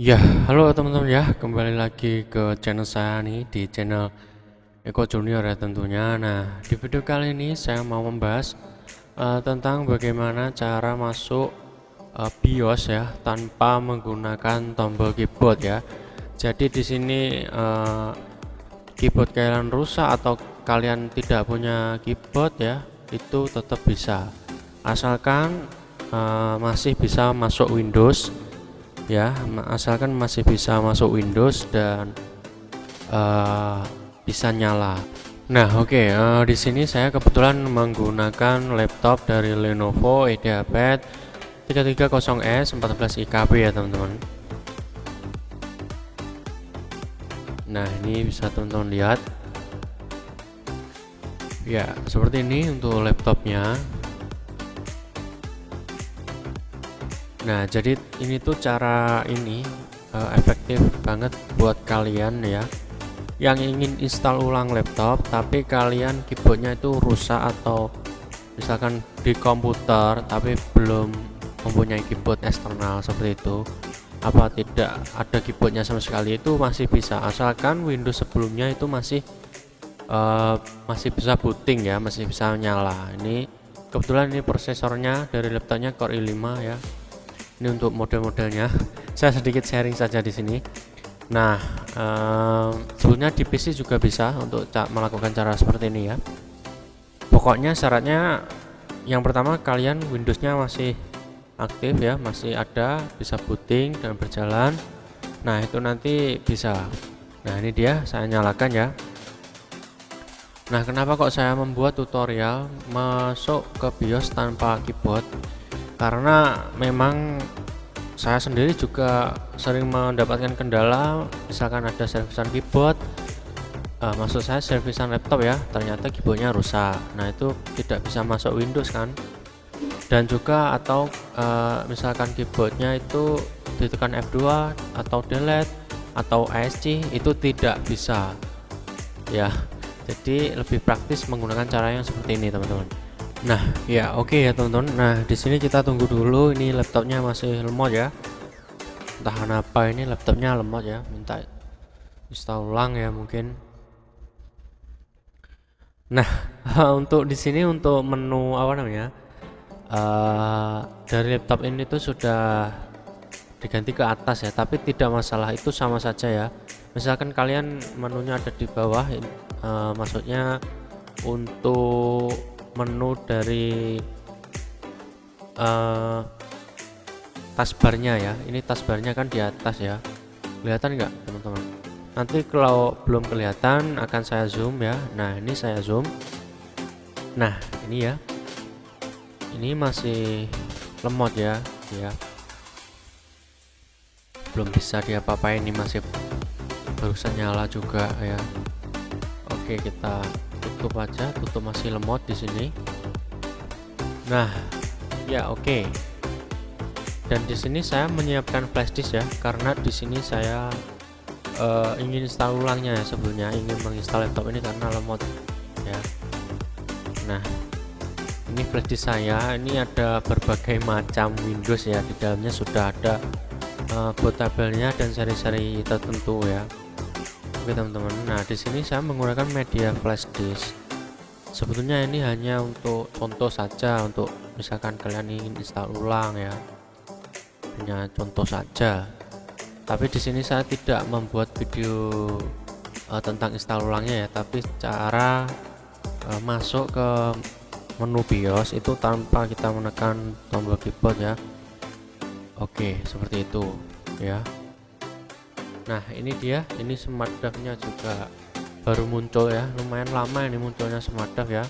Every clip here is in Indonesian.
Ya, halo teman-teman ya, kembali lagi ke channel saya nih di channel Eko Junior ya tentunya. Nah, di video kali ini saya mau membahas tentang bagaimana cara masuk BIOS ya tanpa menggunakan tombol keyboard ya. Jadi di sini keyboard kalian rusak atau kalian tidak punya keyboard ya, itu tetap bisa. Asalkan masih bisa masuk Windows ya, asalkan masih bisa masuk Windows dan bisa nyala. Nah, oke, di sini saya kebetulan menggunakan laptop dari Lenovo IdeaPad 330S 14 IKB ya teman-teman. Nah, ini bisa teman-teman lihat ya, seperti ini untuk laptopnya. Nah, jadi ini tuh cara ini efektif banget buat kalian ya yang ingin install ulang laptop tapi kalian keyboardnya itu rusak, atau misalkan di komputer tapi belum mempunyai keyboard eksternal seperti itu, apa tidak ada keyboardnya sama sekali, itu masih bisa asalkan Windows sebelumnya itu masih bisa booting ya, masih bisa nyala. Ini kebetulan ini prosesornya dari laptopnya Core i5 ya. Ini untuk model-modelnya. Saya sedikit sharing saja di sini. Nah, sebetulnya di PC juga bisa untuk melakukan cara seperti ini ya. Pokoknya syaratnya yang pertama kalian Windowsnya masih aktif ya, masih ada, bisa booting dan berjalan. Nah, itu nanti bisa. Nah, ini dia, saya nyalakan ya. Nah, kenapa kok saya membuat tutorial masuk ke BIOS tanpa keyboard? Karena memang saya sendiri juga sering mendapatkan kendala, misalkan ada servisan keyboard, maksud saya servisan laptop ya, ternyata keyboardnya rusak. Nah, itu tidak bisa masuk Windows kan. Dan juga atau misalkan keyboardnya itu ditekan F2 atau delete atau ASC, itu tidak bisa ya. Jadi lebih praktis menggunakan cara yang seperti ini teman-teman. Nah ya, oke ya teman-teman. Nah, di sini kita tunggu dulu, ini laptopnya masih lemot ya, entah kenapa ini laptopnya lemot ya, minta install ulang ya mungkin. Nah, untuk di sini untuk menu apa namanya, dari laptop ini tuh sudah diganti ke atas ya, tapi tidak masalah, itu sama saja ya. Misalkan kalian menunya ada di bawah, maksudnya untuk menu dari taskbarnya ya, ini taskbarnya kan di atas ya, kelihatan nggak teman-teman? Nanti kalau belum kelihatan akan saya zoom ya. Nah, ini saya zoom. Nah, ini ya, ini masih lemot ya, belum bisa diapa-apain, ini masih barusan nyala juga ya. Oke, kita tutup aja, tutup, masih lemot di sini. Nah ya, oke. Dan di sini saya menyiapkan flash disk ya, karena di sini saya ingin install ulangnya ya, sebelumnya ingin menginstal laptop ini karena lemot ya. Nah, ini flash disk saya, ini ada berbagai macam Windows ya, di dalamnya sudah ada bootable-nya dan seri-seri tertentu ya. Oke teman-teman, nah di sini saya menggunakan media flash disk. Sebetulnya ini hanya untuk contoh saja, untuk misalkan kalian ingin install ulang ya, hanya contoh saja. Tapi di sini saya tidak membuat video tentang install ulangnya ya, tapi cara masuk ke menu BIOS itu tanpa kita menekan tombol keyboard ya. Oke, seperti itu ya. Nah, ini dia, ini smart drive-nya juga baru muncul ya, lumayan lama ini munculnya smart drive ya.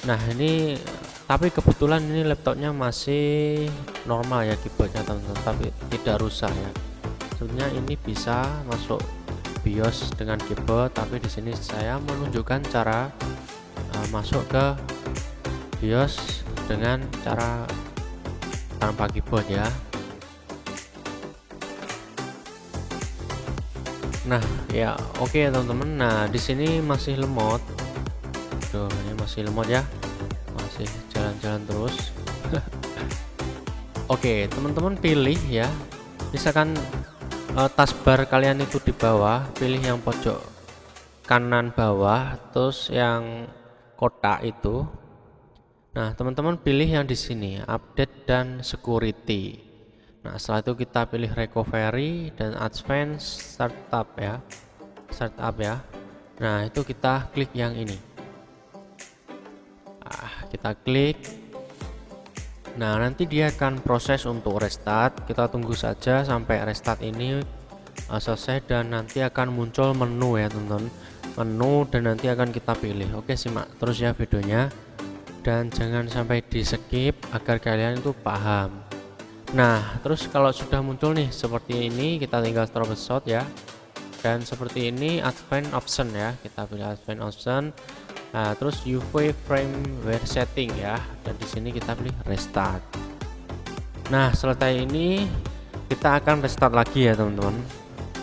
Nah, ini tapi kebetulan ini laptopnya masih normal ya keyboardnya teman-teman, tapi tidak rusak ya. Sebenarnya ini bisa masuk BIOS dengan keyboard, tapi di sini saya menunjukkan cara masuk ke BIOS dengan cara tanpa keyboard ya. Nah ya, oke teman-teman. Nah, di sini masih lemot. Tuh, ini masih lemot ya, masih jalan-jalan terus. Oke teman-teman, pilih ya, misalkan taskbar kalian itu di bawah, pilih yang pojok kanan bawah, terus yang kotak itu. Nah, teman-teman pilih yang di sini, update dan security. Nah, setelah itu kita pilih recovery dan advance startup ya. Startup ya. Nah, itu kita klik yang ini. Kita klik. Nah, nanti dia akan proses untuk restart. Kita tunggu saja sampai restart ini selesai dan nanti akan muncul menu ya, teman-teman. Menu dan nanti akan kita pilih. Oke, simak terus ya videonya. Dan jangan sampai di skip agar kalian itu paham. Nah, terus kalau sudah muncul nih seperti ini, kita tinggal troubleshoot ya. Dan seperti ini advanced option ya, kita pilih advanced option. Nah, terus UV firmware setting ya, dan di sini kita pilih restart. Nah, selesai ini kita akan restart lagi ya, teman-teman.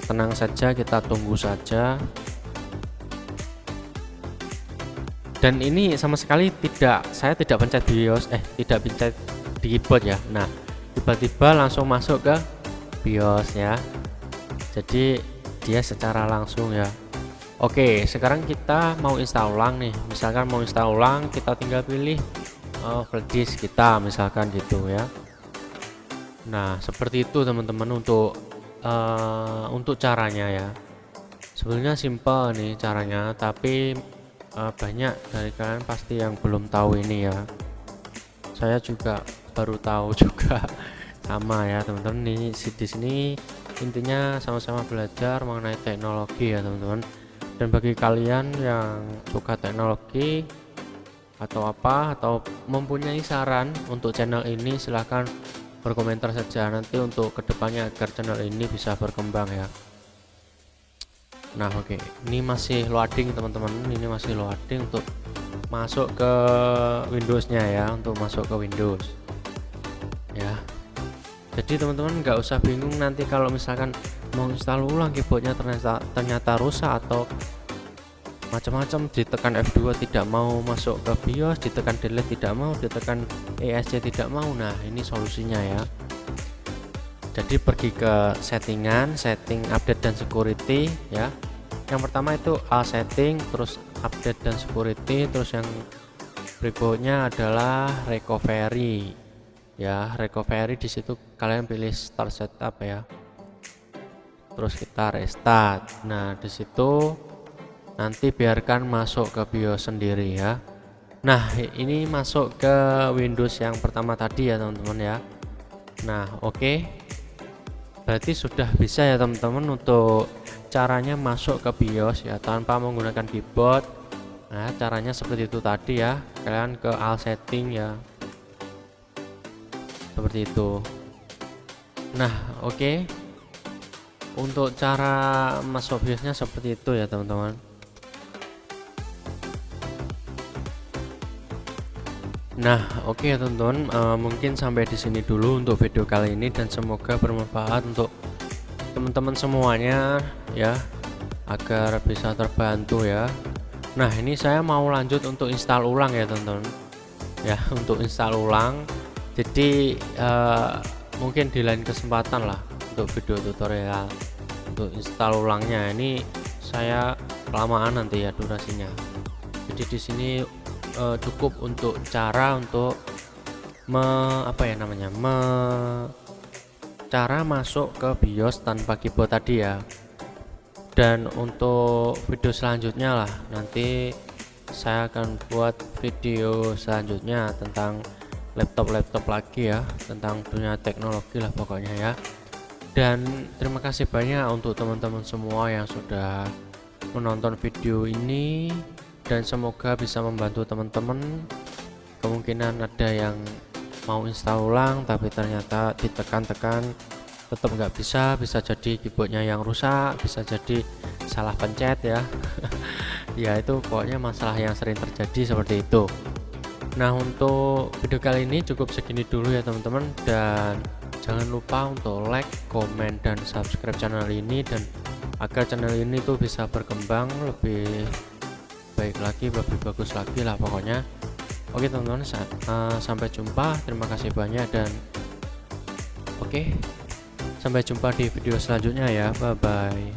Tenang saja, kita tunggu saja. Dan ini sama sekali saya tidak pencet BIOS, tidak pencet di keyboard ya. Nah, tiba-tiba langsung masuk ke BIOS ya. Jadi dia secara langsung ya. Oke, sekarang kita mau install ulang nih. Misalkan mau install ulang, kita tinggal pilih flash disk kita, misalkan gitu ya. Nah, seperti itu teman-teman untuk caranya ya. Sebenarnya simple nih caranya, tapi banyak dari kalian pasti yang belum tahu ini ya. Saya juga baru tahu juga sama ya, teman-teman. Nih di sini intinya sama-sama belajar mengenai teknologi ya, teman-teman. Dan bagi kalian yang suka teknologi atau mempunyai saran untuk channel ini, silahkan berkomentar saja nanti untuk kedepannya agar channel ini bisa berkembang ya. Nah, oke, ini masih loading teman-teman, ini masih loading untuk masuk ke Windows-nya ya, untuk masuk ke Windows ya. Jadi teman-teman nggak usah bingung nanti kalau misalkan mau install ulang keyboardnya ternyata rusak atau macam-macam, ditekan F2 tidak mau masuk ke BIOS, ditekan delete tidak mau, ditekan ESC tidak mau. Nah, ini solusinya ya. Jadi pergi ke setting update dan security ya. Yang pertama itu all setting, terus update dan security, terus yang berikutnya adalah recovery ya. Recovery di situ kalian pilih start setup ya, terus kita restart. Nah, di situ nanti biarkan masuk ke BIOS sendiri ya. Nah, ini masuk ke Windows yang pertama tadi ya, teman-teman ya. Nah, oke. Berarti sudah bisa ya, teman-teman, untuk caranya masuk ke BIOS ya tanpa menggunakan keyboard. Nah, caranya seperti itu tadi ya. Kalian ke all setting ya. Seperti itu. Nah, oke. Untuk cara masuk BIOS-nya seperti itu ya, teman-teman. Nah, oke ya teman-teman, mungkin sampai di sini dulu untuk video kali ini dan semoga bermanfaat untuk teman-teman semuanya ya, agar bisa terbantu ya. Nah, ini saya mau lanjut untuk install ulang ya, teman-teman. Ya, untuk install ulang. Jadi mungkin di lain kesempatan lah untuk video tutorial untuk install ulangnya. Ini saya kelamaan nanti ya durasinya. Jadi di sini cukup untuk cara untuk cara masuk ke BIOS tanpa keyboard tadi ya. Dan untuk video selanjutnya lah, nanti saya akan buat video selanjutnya tentang laptop lagi ya, tentang dunia teknologi lah pokoknya ya. Dan terima kasih banyak untuk teman-teman semua yang sudah menonton video ini, dan semoga bisa membantu teman-teman. Kemungkinan ada yang mau install ulang tapi ternyata ditekan-tekan tetap nggak bisa jadi keyboardnya yang rusak, bisa jadi salah pencet ya. Ya, itu pokoknya masalah yang sering terjadi seperti itu. Nah, untuk video kali ini cukup segini dulu ya, teman-teman, dan jangan lupa untuk like, komen, dan subscribe channel ini, dan agar channel ini tuh bisa berkembang lebih baik lagi, lebih bagus lagi lah pokoknya. Oke teman-teman, sampai jumpa, terima kasih banyak, dan oke, Sampai jumpa di video selanjutnya ya, bye bye.